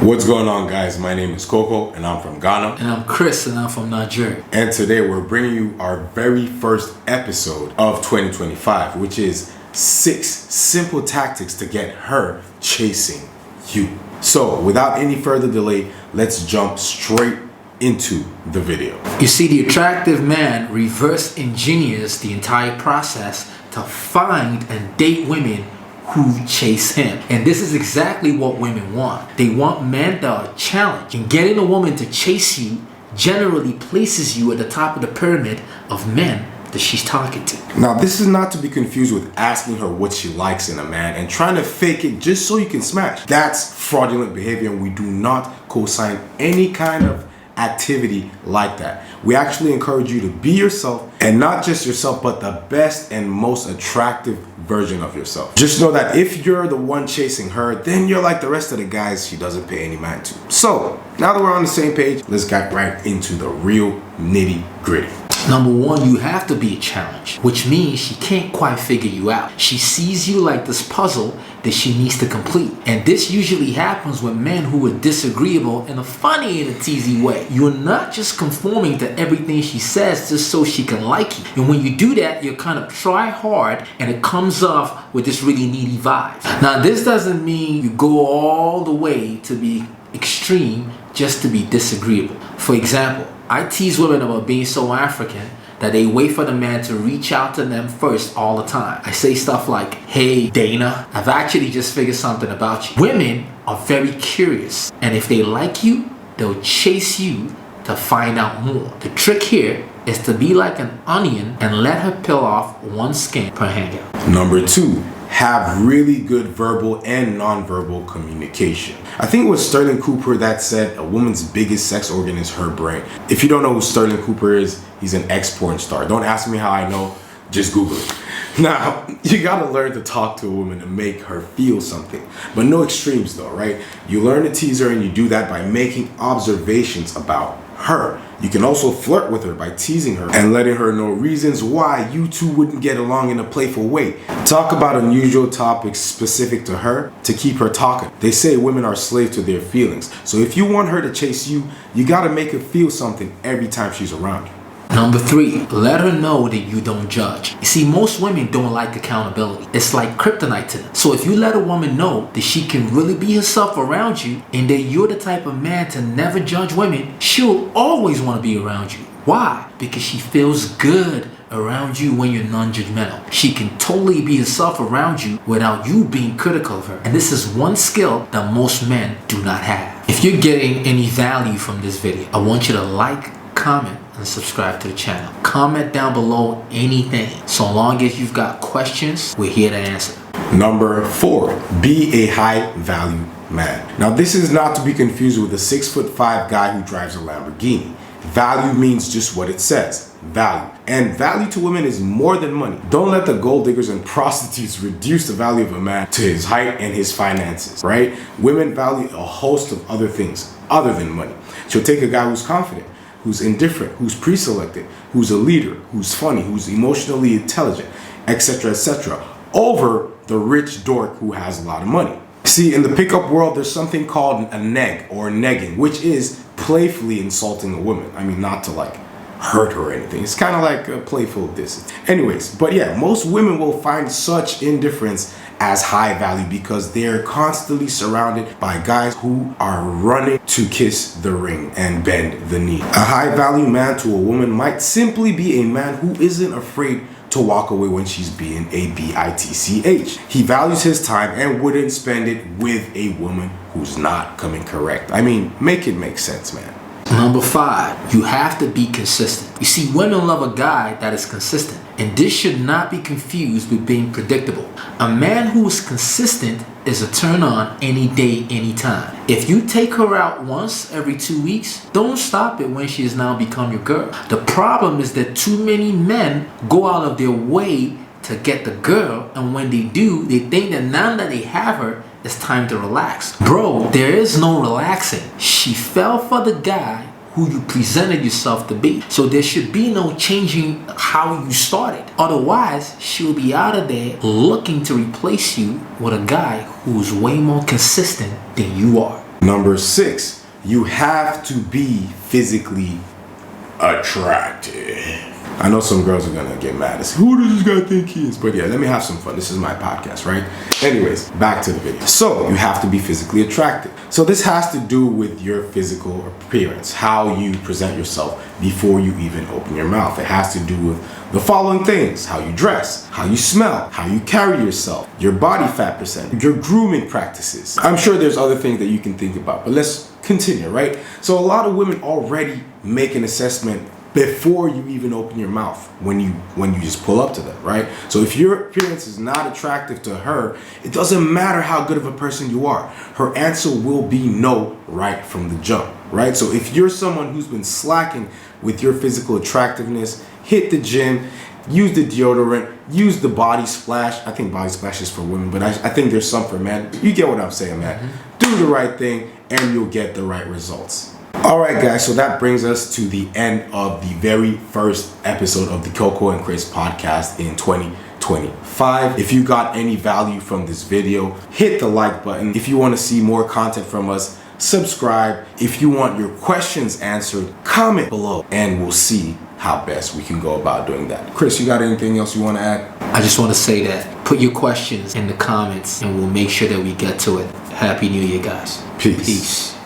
What's going on, guys? My name is Coco and I'm from Ghana. And I'm Chris and I'm from Nigeria. And today we're bringing you our very first episode of 2025, which is 6 simple tactics to get her chasing you. So without any further delay, let's jump straight into the video. You see, the attractive man reverse engineers the entire process to find and date women who chase him. And this is exactly what women want. They want men that are challenged. And getting a woman to chase you generally places you at the top of the pyramid of men that she's talking to. Now, this is not to be confused with asking her what she likes in a man and trying to fake it just so you can smash. That's fraudulent behavior, and we do not co-sign any kind of activity like that. We actually encourage you to be yourself, and not just yourself, but the best and most attractive version of yourself. Just know that if you're the one chasing her, then you're like the rest of the guys she doesn't pay any mind to. So now that we're on the same page, let's get right into the real nitty gritty. Number one, you have to be a challenge, which means she can't quite figure you out. She sees you like this puzzle that she needs to complete. And this usually happens with men who are disagreeable in a funny and a teasy way. You're not just conforming to everything she says just so she can like you. And when you do that, you kind of try hard and it comes off with this really needy vibe. Now, this doesn't mean you go all the way to be extreme just to be disagreeable. For example, I tease women about being so African that they wait for the man to reach out to them first all the time. I say stuff like, "Hey Dana, I've actually just figured something about you." Women are very curious, and if they like you, they'll chase you to find out more. The trick here is to be like an onion and let her peel off one skin per hangout. Number 2, have really good verbal and non-verbal communication. I think it was Sterling Cooper that said a woman's biggest sex organ is her brain. If you don't know who Sterling Cooper is, he's an ex-porn star. Don't ask me how I know, just Google it. Now, you gotta learn to talk to a woman to make her feel something, but no extremes though, right? You learn to tease her, and you do that by making observations about her. You can also flirt with her by teasing her and letting her know reasons why you two wouldn't get along in a playful way. Talk about unusual topics specific to her to keep her talking. They say women are slaves to their feelings. So if you want her to chase you, you gotta make her feel something every time she's around you. Number 3, let her know that you don't judge. You see, most women don't like accountability. It's like kryptonite to them. So if you let a woman know that she can really be herself around you and that you're the type of man to never judge women, she'll always want to be around you. Why? Because she feels good around you when you're non-judgmental. She can totally be herself around you without you being critical of her. And this is one skill that most men do not have. If you're getting any value from this video, I want you to like, comment, and subscribe to the channel. Comment down below anything. So long as you've got questions, we're here to answer. Number 4, be a high value man. Now, this is not to be confused with a 6'5" guy who drives a Lamborghini. Value means just what it says, value. And value to women is more than money. Don't let the gold diggers and prostitutes reduce the value of a man to his height and his finances, right? Women value a host of other things other than money. She'll take a guy who's confident, who's indifferent, who's pre-selected, who's a leader, who's funny, who's emotionally intelligent, etc., over the rich dork who has a lot of money. See, in the pickup world, there's something called a neg or negging, which is playfully insulting a woman. I mean, not to like hurt her or anything. It's kind of like a playful distance. Anyways, but yeah, most women will find such indifference as high value because they're constantly surrounded by guys who are running to kiss the ring and bend the knee. A high value man to a woman might simply be a man who isn't afraid to walk away when she's being a bitch. He values his time and wouldn't spend it with a woman who's not coming correct. I mean, make it make sense, man. Number 5, you have to be consistent. You see, women love a guy that is consistent, and this should not be confused with being predictable. A man who is consistent is a turn on any day, anytime. If you take her out once every 2 weeks, don't stop it when she has now become your girl. The problem is that too many men go out of their way to get the girl, and when they do, they think that now that they have her, it's time to relax. Bro, there is no relaxing. She fell for the guy who you presented yourself to be. So there should be no changing how you started. Otherwise, she'll be out of there looking to replace you with a guy who's way more consistent than you are. Number 6, you have to be physically attractive. I know some girls are gonna get mad and say, who does this guy think he is? But yeah, let me have some fun. This is my podcast, right? Anyways, back to the video. So you have to be physically attractive. So this has to do with your physical appearance, how you present yourself before you even open your mouth. It has to do with the following things: how you dress, how you smell, how you carry yourself, your body fat percent, your grooming practices. I'm sure there's other things that you can think about, but let's continue, right? So a lot of women already make an assessment before you even open your mouth when you just pull up to them, right? So if your appearance is not attractive to her, it doesn't matter how good of a person you are. Her answer will be no right from the jump, right? So if you're someone who's been slacking with your physical attractiveness, hit the gym, use the deodorant, use the body splash. I think body splash is for women, but I think there's some for men. You get what I'm saying, man. Do the right thing and you'll get the right results. Alright guys, so that brings us to the end of the very first episode of the Coco and Chris podcast in 2025. If you got any value from this video, hit the like button. If you want to see more content from us, subscribe. If you want your questions answered, comment below and we'll see how best we can go about doing that. Chris, you got anything else you want to add? I just want to say that put your questions in the comments and we'll make sure that we get to it. Happy New Year, guys. Peace. Peace.